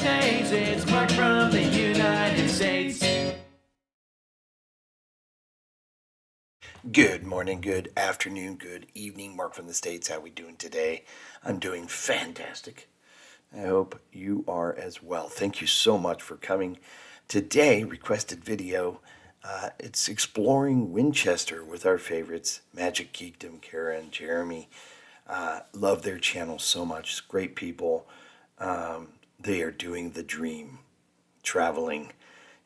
States. It's Mark from the United States. Good morning, good afternoon, good evening. Mark from the States. How we doing today? I'm doing fantastic. I hope you are as well. Thank you so much for coming. Today, requested video. It's exploring Winchester with our favorites, Magic Geekdom, Kara and Jeremy. Love their channel so much. Great people. They are doing the dream, traveling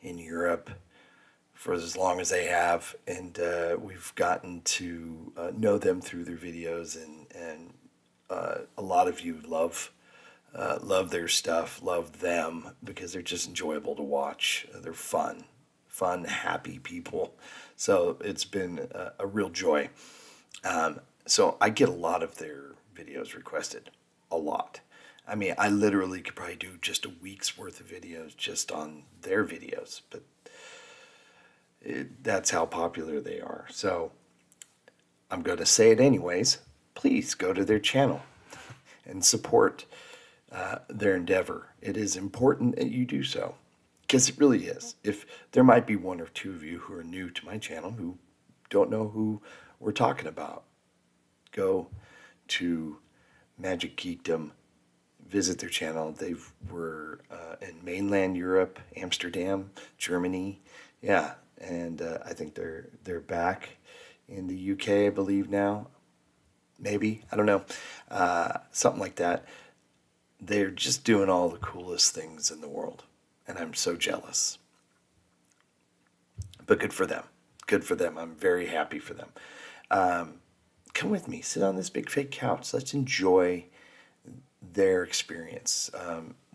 in Europe for as long as they have, and we've gotten to know them through their videos, and a lot of you love their stuff, love them, because they're just enjoyable to watch. They're fun, happy people. So it's been a real joy. So I get a lot of their videos requested, a lot. I mean, I literally could probably do just a week's worth of videos just on their videos, but that's how popular they are. So I'm going to say it anyways. Please go to their channel and support their endeavor. It is important that you do so, because it really is. If there might be one or two of you who are new to my channel who don't know who we're talking about, go to Magic Geekdom, visit their channel. They were in mainland Europe, Amsterdam, Germany, yeah. And I think they're back in the UK, I believe now. Maybe, I don't know, something like that. They're just doing all the coolest things in the world, and I'm so jealous. But good for them. Good for them. I'm very happy for them. Come with me. Sit on this big fake couch. Let's enjoy their experience.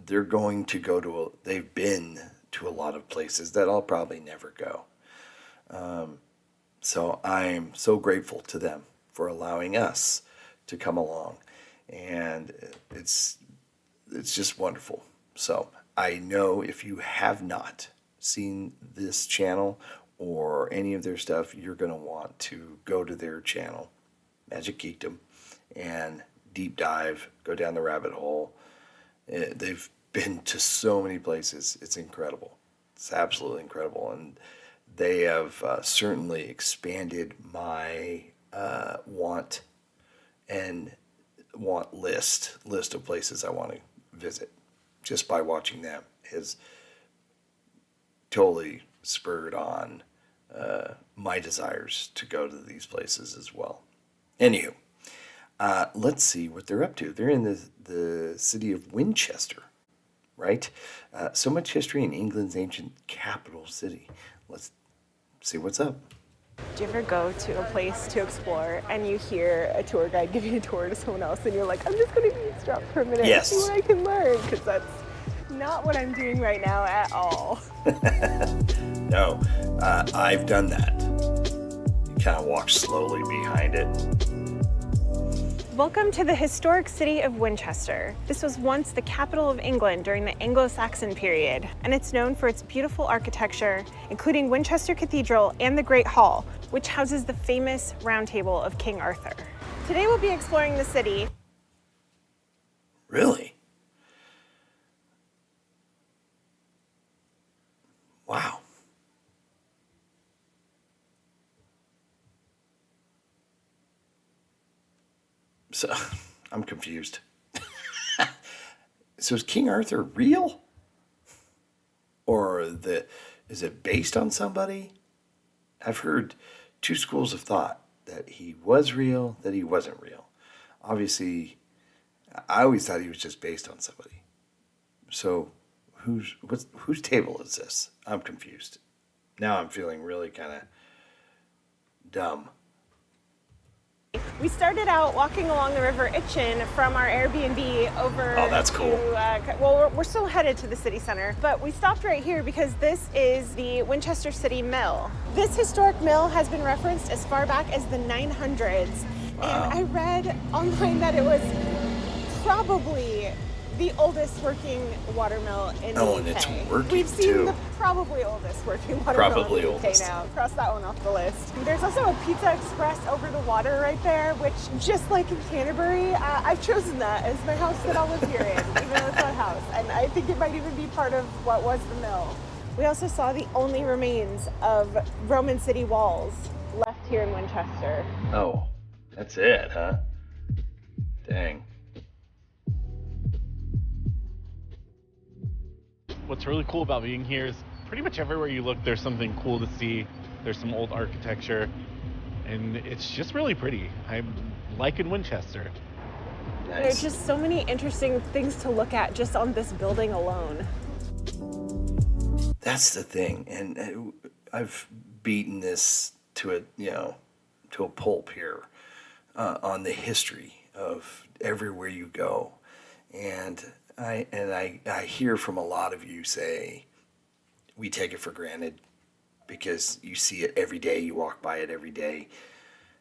They're going to go to they've been to a lot of places that I'll probably never go. So I'm so grateful to them for allowing us to come along, and it's just wonderful. So I know if you have not seen this channel or any of their stuff, you're going to want to go to their channel, Magic Geekdom, and deep dive, go down the rabbit hole. They've been to so many places. It's incredible. It's absolutely incredible. And they have certainly expanded my want list of places I want to visit. Just by watching them has totally spurred on my desires to go to these places as well. Anywho, let's see what they're up to. They're in the city of Winchester, right? So much history in England's ancient capital city. Let's see what's up. Do you ever go to a place to explore and you hear a tour guide giving a tour to someone else and you're like, I'm just going to eavesdrop for a minute and see what I can learn? Because that's not what I'm doing right now at all. No, I've done that. You kind of walk slowly behind it. Welcome to the historic city of Winchester. This was once the capital of England during the Anglo-Saxon period, and it's known for its beautiful architecture, including Winchester Cathedral and the Great Hall, which houses the famous Round Table of King Arthur. Today we'll be exploring the city. Really? Wow. So, I'm confused. So is King Arthur real? Or is it based on somebody? I've heard two schools of thought, that he was real, that he wasn't real. Obviously, I always thought he was just based on somebody. So whose table is this? I'm confused. Now I'm feeling really kind of dumb. We started out walking along the River Itchen from our Airbnb over Oh, that's cool. Well, we're still headed to the city center, but we stopped right here because this is the Winchester City Mill. This historic mill has been referenced as far back as the 900s. Wow. And I read online that it was probably the oldest working watermill in the Oh, UK. and it's working, We've seen too. the probably oldest working watermill Probably in the UK oldest. now. Cross that one off the list. There's also a Pizza Express over the water right there, which, just like in Canterbury, I've chosen that as my house that I'll live here in, even though it's not a house. And I think it might even be part of what was the mill. We also saw the only remains of Roman city walls left here in Winchester. Oh, that's it, huh? Dang. What's really cool about being here is pretty much everywhere you look, there's something cool to see. There's some old architecture, and it's just really pretty. I'm liking Winchester. Nice. There's just so many interesting things to look at just on this building alone. That's the thing, and I've beaten this to a pulp here on the history of everywhere you go, and I hear from a lot of you say we take it for granted because you see it every day, you walk by it every day,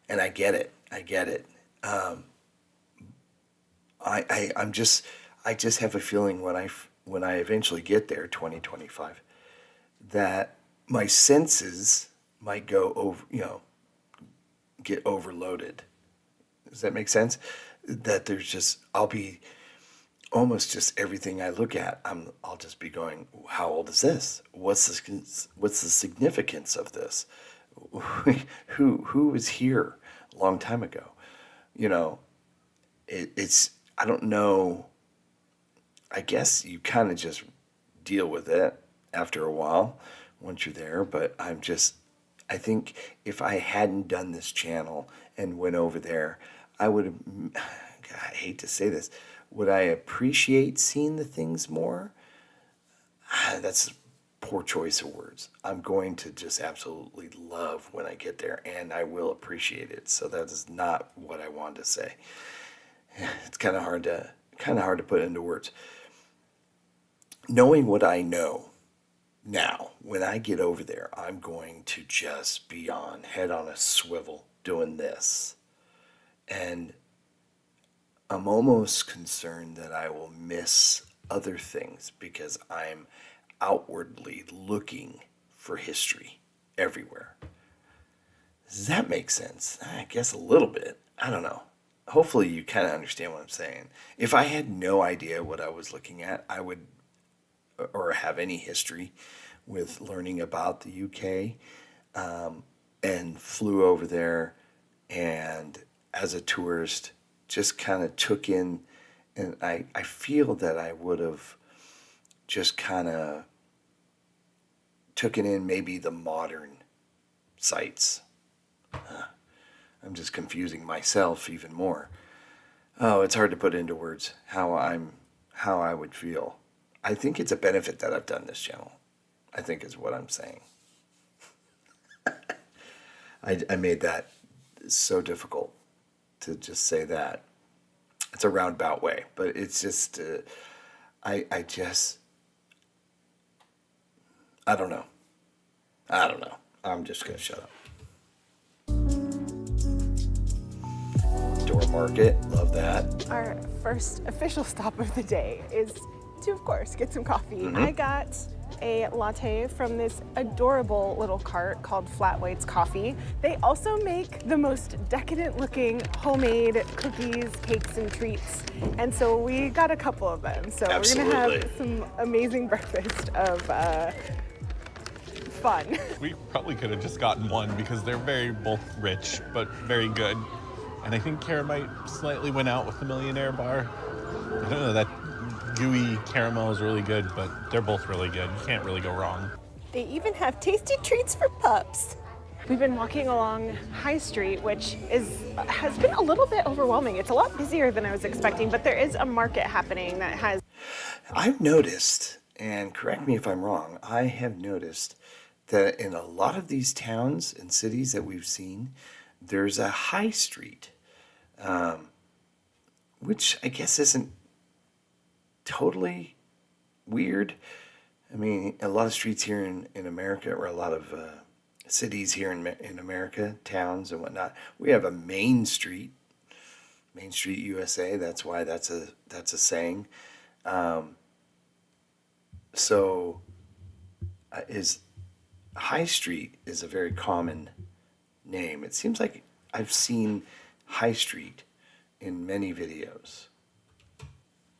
and I get it. I just have a feeling when I eventually get there, 2025, that my senses might go over, get overloaded. Does that make sense? That I'll be almost just everything I look at, I'll just be going, how old is this? What's the significance of this? Who was here a long time ago? It's I don't know. I guess you kind of just deal with it after a while once you're there, but I think if I hadn't done this channel and went over there, I would have, I hate to say this, would I appreciate seeing the things more? That's a poor choice of words. I'm going to just absolutely love when I get there, and I will appreciate it. So that is not what I wanted to say. It's kind of hard to put into words. Knowing what I know now, when I get over there, I'm going to just be head on a swivel doing this. And I'm almost concerned that I will miss other things because I'm outwardly looking for history everywhere. Does that make sense? I guess a little bit. I don't know. Hopefully you kind of understand what I'm saying. If I had no idea what I was looking at, I would, or have any history with learning about the UK, and flew over there and as a tourist just kind of took in, and I feel that I would have just kind of taken in maybe the modern sites. I'm just confusing myself even more. Oh, it's hard to put into words how I would feel. I think it's a benefit that I've done this channel, I think is what I'm saying. I made that so difficult to just say that. It's a roundabout way, but it's just, I don't know. I'm just going to shut up. Door Market, love that. Our first official stop of the day is to, of course, get some coffee. I got a latte from this adorable little cart called Flat White's Coffee. They also make the most decadent looking homemade cookies, cakes, and treats. And so we got a couple of them. So Absolutely. we're gonna have some amazing breakfast of fun. We probably could have just gotten one because they're both rich, but very good. And I think Kara might slightly win out with the Millionaire Bar. I don't know, that gooey caramel is really good, but they're both really good. You can't really go wrong. They even have tasty treats for pups. We've been walking along High Street, which has been a little bit overwhelming. It's a lot busier than I was expecting, but there is a market happening that has... I've noticed, and correct me if I'm wrong, I have noticed that in a lot of these towns and cities that we've seen, there's a high street, which I guess isn't totally weird. I mean, a lot of streets here in America, or a lot of cities here in America, towns and whatnot, we have a Main Street USA. That's why that's a saying. So is High Street is a very common name. It seems like I've seen High Street in many videos.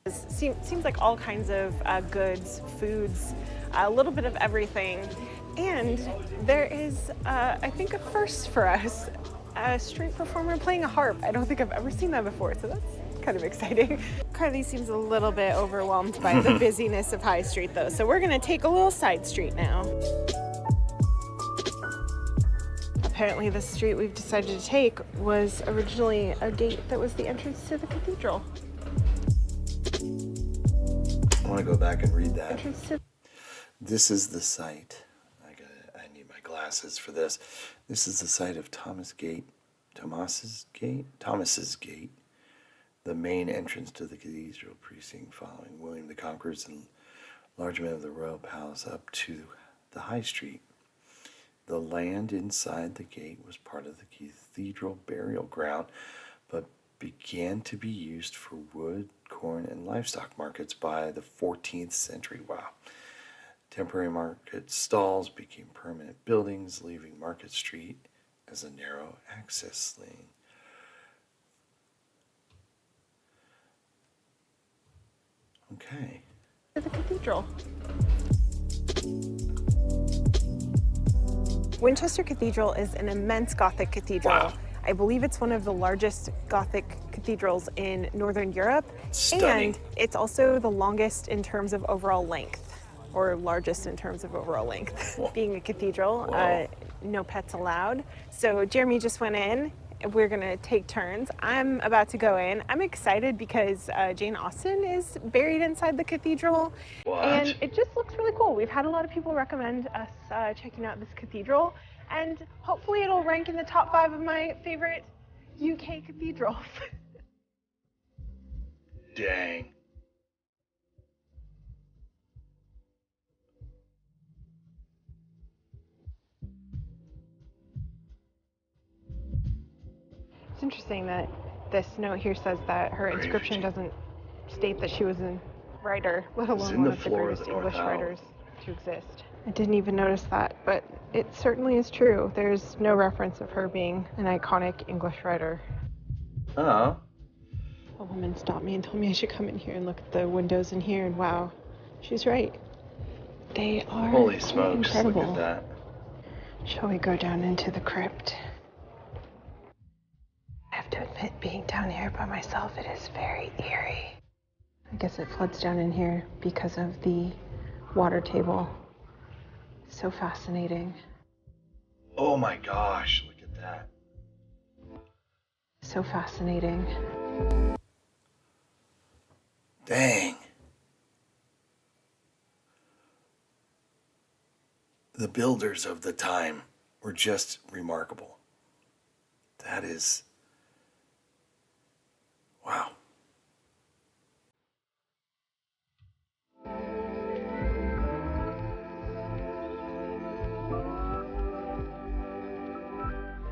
Seems like all kinds of goods, foods, a little bit of everything. And there is, I think, a first for us, a street performer playing a harp. I don't think I've ever seen that before, so that's kind of exciting. Carly seems a little bit overwhelmed by the busyness of High Street, though, so we're gonna take a little side street now. Apparently the street we've decided to take was originally a gate that was the entrance to the cathedral. I want to go back and read that. This is the site. I need my glasses for this. This is the site of Thomas's Gate, the main entrance to the cathedral precinct following William the Conqueror's enlargement of the royal palace up to the High Street. The land inside the gate was part of the cathedral burial ground, but began to be used for wood, corn, and livestock markets by the 14th century. Wow. Temporary market stalls became permanent buildings, leaving Market Street as a narrow access lane. Okay. The cathedral. Winchester Cathedral is an immense Gothic cathedral. Wow. I believe it's one of the largest Gothic cathedrals in Northern Europe. Stunning. And it's also the longest in terms of overall length, or largest in terms of overall length. Being a cathedral, no pets allowed. So Jeremy just went in. We're gonna take turns. I'm about to go in. I'm excited because Jane Austen is buried inside the cathedral. What? And it just looks really cool. We've had a lot of people recommend us checking out this cathedral, and hopefully it'll rank in the top 5 of my favorite UK cathedrals. Dang. It's interesting that this note here says that her inscription doesn't state that she was a writer, let alone one of the greatest English writers to exist. I didn't even notice that, but it certainly is true. There's no reference of her being an iconic English writer. Oh. A woman stopped me and told me I should come in here and look at the windows in here, and wow, she's right. They are Holy smokes, incredible. look at that. Shall we go down into the crypt? I have to admit, being down here by myself, it is very eerie. I guess it floods down in here because of the water table. So fascinating. Oh my gosh, look at that. So fascinating. Dang. The builders of the time were just remarkable. That is... wow.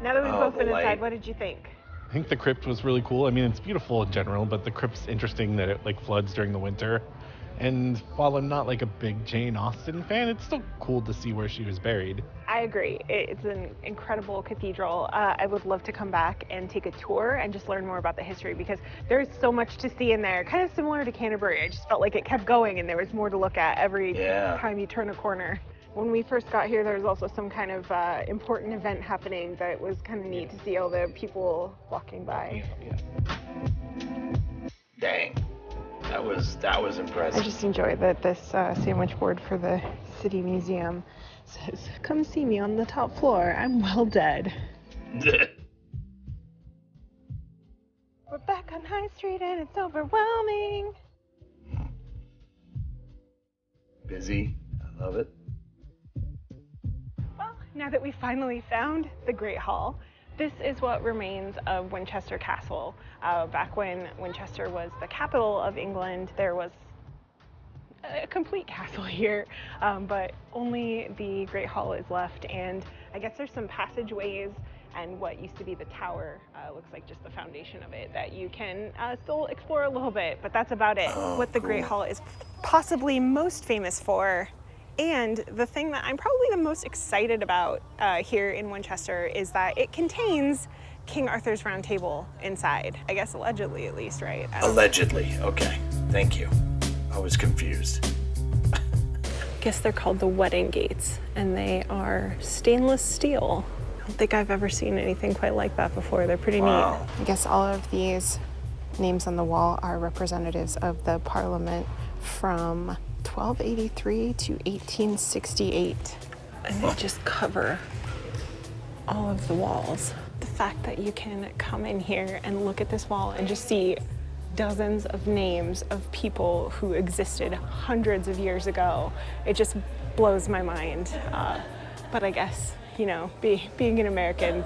Now that we've both been light. inside, what did you think? I think the crypt was really cool. I mean, it's beautiful in general, but the crypt's interesting that it like floods during the winter. And while I'm not like a big Jane Austen fan, it's still cool to see where she was buried. I agree. It's an incredible cathedral. I would love to come back and take a tour and just learn more about the history, because there's so much to see in there. Kind of similar to Canterbury. I just felt like it kept going and there was more to look at every time you turn a corner. When we first got here, there was also some kind of important event happening that was kind of neat to see all the people walking by. Dang. That was impressive. I just enjoy that this sandwich board for the City Museum says, "Come see me on the top floor. I'm well dead." We're back on High Street and it's overwhelming. Busy. I love it. Well, now that we finally found the Great Hall, this is what remains of Winchester Castle. Back when Winchester was the capital of England, there was a complete castle here, but only the Great Hall is left, and I guess there's some passageways and what used to be the tower looks like just the foundation of it that you can still explore a little bit, but that's about it. Oh, what the Great cool. Hall is possibly most famous for, and the thing that I'm probably the most excited about here in Winchester, is that it contains King Arthur's Round Table inside. I guess allegedly, at least, right? Allegedly. Okay. Thank you. I was confused. I guess they're called the wedding gates, and they are stainless steel. I don't think I've ever seen anything quite like that before. They're pretty Wow. neat. I guess all of these names on the wall are representatives of the Parliament from 1283 to 1868. And they just cover all of the walls. The fact that you can come in here and look at this wall and just see dozens of names of people who existed hundreds of years ago, it just blows my mind. But I guess, you know, being an American,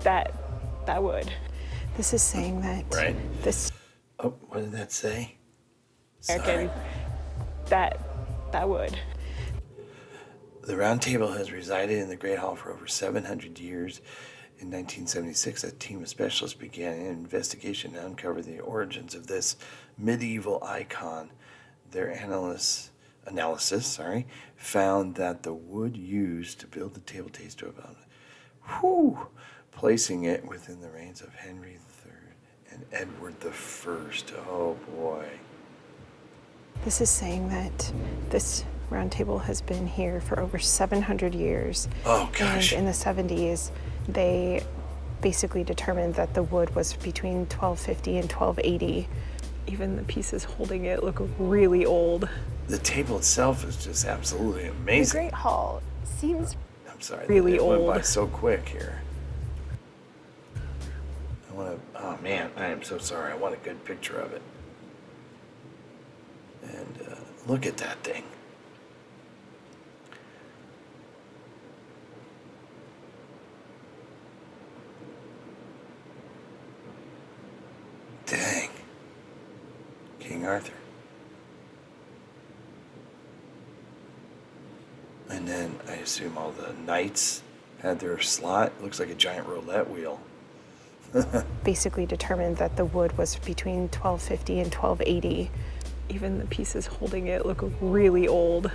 that would. This is saying that Right. this Oh, what did that say? American, Sorry. that would. The Round Table has resided in the Great Hall for over 700 years. In 1976, a team of specialists began an investigation to uncover the origins of this medieval icon. Their analysis found that the wood used to build the table dates to about, placing it within the reigns of Henry III and Edward I. Oh boy. This is saying that this round table has been here for over 700 years. Oh gosh. And in the 70s, they basically determined that the wood was between 1250 and 1280. Even the pieces holding it look really old. The table itself is just absolutely The amazing. Great Hall seems I'm sorry, really it old. went by so quick here. Oh man, I am so sorry. I want a good picture of it. And look at that thing. Dang. King Arthur. And then I assume all the knights had their slot. Looks like a giant roulette wheel. basically determined that the wood was between 1250 and 1280. Even the pieces holding it look really old.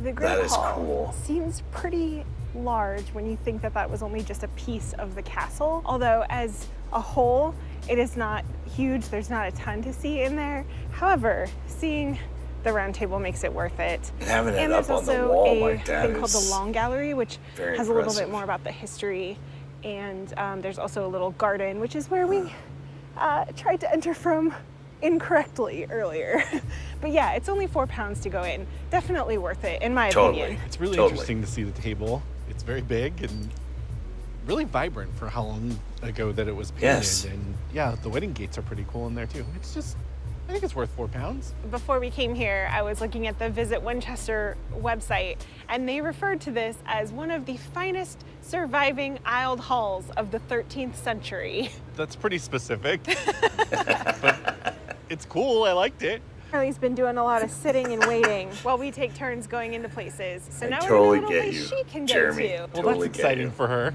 The Great That is Hall cool. seems pretty large when you think that that was only just a piece of the castle. Although as a whole, it is not huge. There's not a ton to see in there. However, seeing the round table makes it worth it. And having it And up there's on the also wall a like that thing called the is Long Gallery, which very has a little bit impressive. more about the history. And there's also a little garden, which is where we tried to enter from incorrectly earlier. But yeah, it's only £4 to go in. Definitely worth it, in my opinion. It's really Totally. interesting to see the table. It's very big and really vibrant for how long ago that it was painted. Yes. And yeah, the wedding gates are pretty cool in there too. It's just, I think it's worth £4. Before we came here, I was looking at the Visit Winchester website, and they referred to this as one of the finest surviving aisled halls of the 13th century. That's pretty specific, but it's cool. I liked it. Charlie's been doing a lot of sitting and waiting while we take turns going into places. So I now totally we're in a get place you, she can Jeremy. go to. Well, Totally that's get exciting you. for her.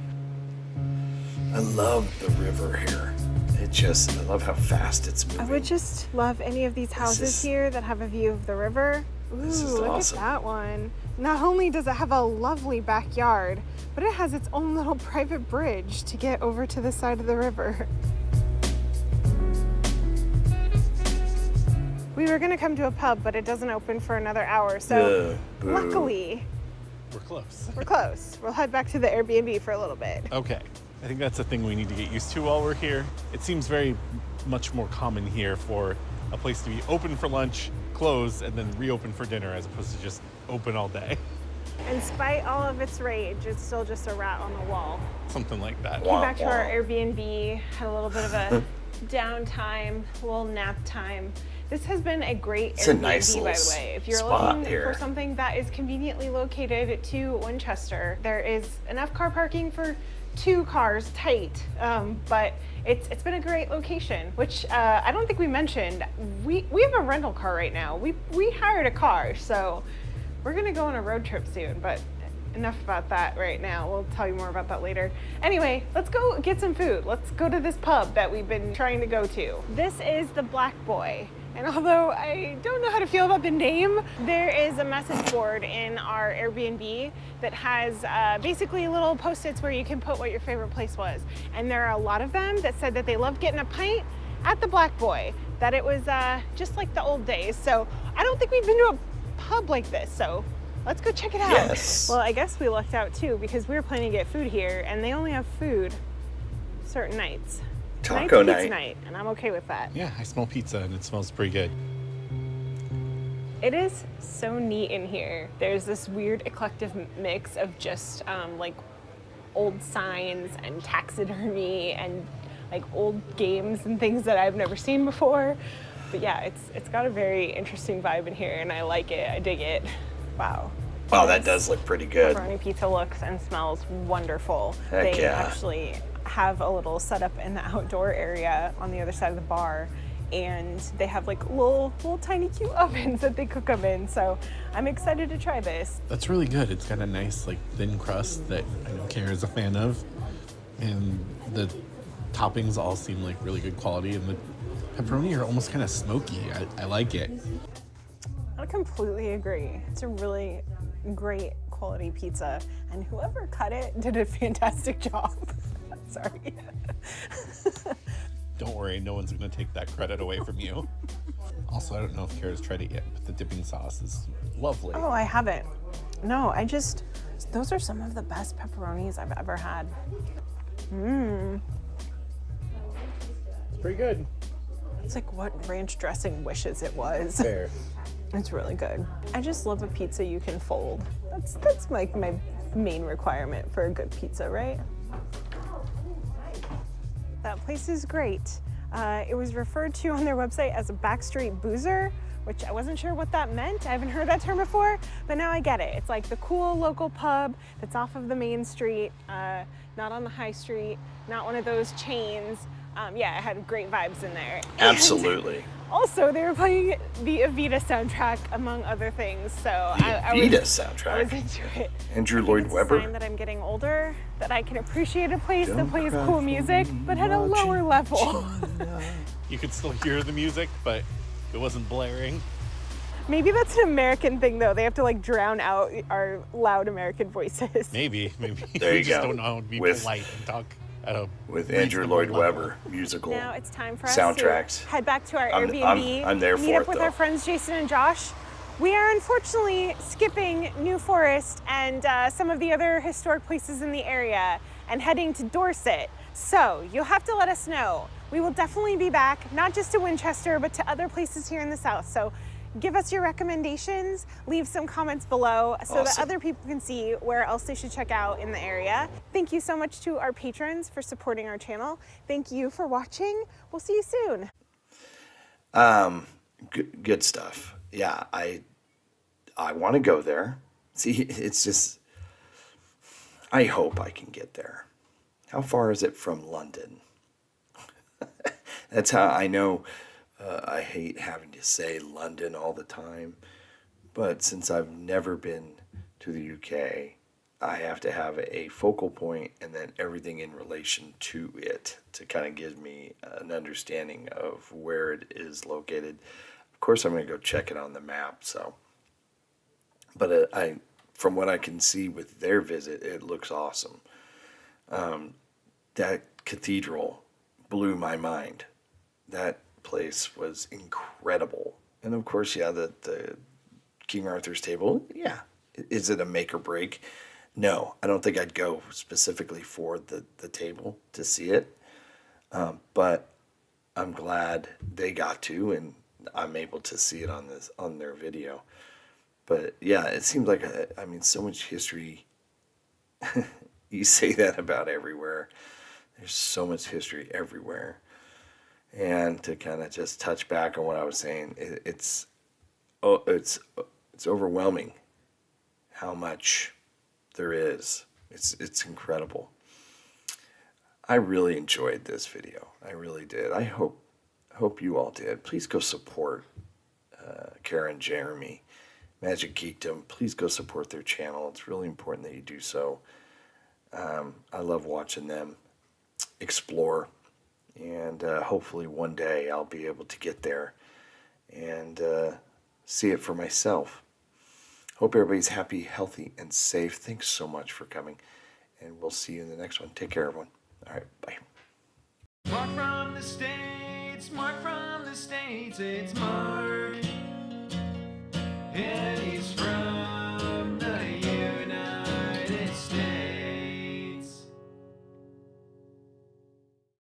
I love the river here. I love how fast it's moving. I would just love any of these houses is- here that have a view of the river. Ooh, This is look awesome. at that one. Not only does it have a lovely backyard, but it has its own little private bridge to get over to the side of the river. We were gonna come to a pub, but it doesn't open for another hour, so Boo. luckily We're close. we're close. We'll head back to the Airbnb for a little bit. Okay. I think that's a thing we need to get used to while we're here. It seems very much more common here for a place to be open for lunch, close, and then reopen for dinner as opposed to just open all day. In spite all of its rage, it's still just a rat on the wall. Something like that. Wow. Came back to our Wow. Airbnb, had a little bit of a downtime, a little nap time. This has been a great It's a Airbnb, nice by little the way. If you're spot looking here. for something that is conveniently located to Winchester, there is enough car parking for 2 cars tight, but it's been a great location, which I don't think we mentioned. We have a rental car right now. We hired a car, so we're gonna go on a road trip soon, but enough about that right now. We'll tell you more about that later. Anyway, let's go get some food. Let's go to this pub that we've been trying to go to. This is the Black Boy. And although I don't know how to feel about the name, there is a message board in our Airbnb that has basically little post-its where you can put what your favorite place was. And there are a lot of them that said that they loved getting a pint at the Black Boy, that it was just like the old days. So I don't think we've been to a pub like this, so let's go check it out. Yes. Well, I guess we lucked out too, because we were planning to get food here and they only have food certain nights. Taco Tonight's pizza night. night, and I'm okay with that. Yeah, I smell pizza and it smells pretty good. It is so neat in here. There's this weird eclectic mix of just like old signs and taxidermy and like old games and things that I've never seen before. But yeah, it's got a very interesting vibe in here and I like it. I dig it. Wow. Wow, that does look pretty good. Pepperoni pizza looks and smells wonderful. Heck They yeah. actually have a little setup in the outdoor area on the other side of the bar, and they have like little tiny cute ovens that they cook them in. So I'm excited to try this. That's really good. It's got a nice like thin crust that I know Kara is a fan of, and the toppings all seem like really good quality, and the pepperoni are almost kind of smoky. I like it. I completely agree. It's a really great quality pizza, and whoever cut it did a fantastic job. Sorry. Don't worry, no one's gonna take that credit away from you. Also, I don't know if Kara's tried it yet, but the dipping sauce is lovely. Oh, I haven't. No, those are some of the best pepperonis I've ever had. It's pretty good. It's like what ranch dressing wishes it was. Fair. It's really good. I just love a pizza you can fold. That's like my main requirement for a good pizza, right? That place is great. It was referred to on their website as a backstreet boozer, which I wasn't sure what that meant. I haven't heard that term before, but now I get it. It's like the cool local pub that's off of the main street, not on the high street, not one of those chains. Yeah, it had great vibes in there. Absolutely. Also, they were playing the Evita soundtrack, among other things. So I was soundtrack. into it. Andrew I think Lloyd it's a Webber. sign that I'm getting older, that I can appreciate a place that Don't plays cry cool for music, me, but at a lower level. You could still hear the music, but it wasn't blaring. Maybe that's an American thing, though. They have to like drown out our loud American voices. Maybe. There we you just go. don't know how to be With- polite and talk at a With Andrew reasonable Lloyd level. Webber musical. Now it's time for us Soundtracks. to head back to our I'm- Airbnb, I'm there meet for up it, with though. our friends Jason and Josh. We are unfortunately skipping New Forest and some of the other historic places in the area and heading to Dorset. So you'll have to let us know. We will definitely be back, not just to Winchester, but to other places here in the South. So give us your recommendations, leave some comments below so that Awesome. other people can see where else they should check out in the area. Thank you so much to our patrons for supporting our channel. Thank you for watching. We'll see you soon. Good stuff. Yeah, I want to go there. See, it's just, I hope I can get there. How far is it from London? That's how I know. I hate having to say London all the time, but since I've never been to the UK, I have to have a focal point and then everything in relation to it to kind of give me an understanding of where it is located. Of course, I'm going to go check it on the map. So, but from what I can see with their visit, it looks awesome. That cathedral blew my mind. That place was incredible. And of course, yeah, the King Arthur's table, yeah. Is it a make or break? No, I don't think I'd go specifically for the table to see it. But I'm glad they got to, and I'm able to see it on their video. But yeah, it seems like, I mean, so much history. You say that about everywhere. There's so much history everywhere. And to kind of just touch back on what I was saying, it's overwhelming how much there is. It's incredible. I really enjoyed this video. I really did. I hope you all did. Please go support Kara and Jeremy Magic Geekdom. Please go support their channel. It's really important that you do so. I love watching them explore, and hopefully one day I'll be able to get there and see it for myself. Hope everybody's happy, healthy, and safe. Thanks so much for coming, and we'll see you in the next one. Take care, everyone. All right, bye. Mark from the States, Mark from the States, it's Mark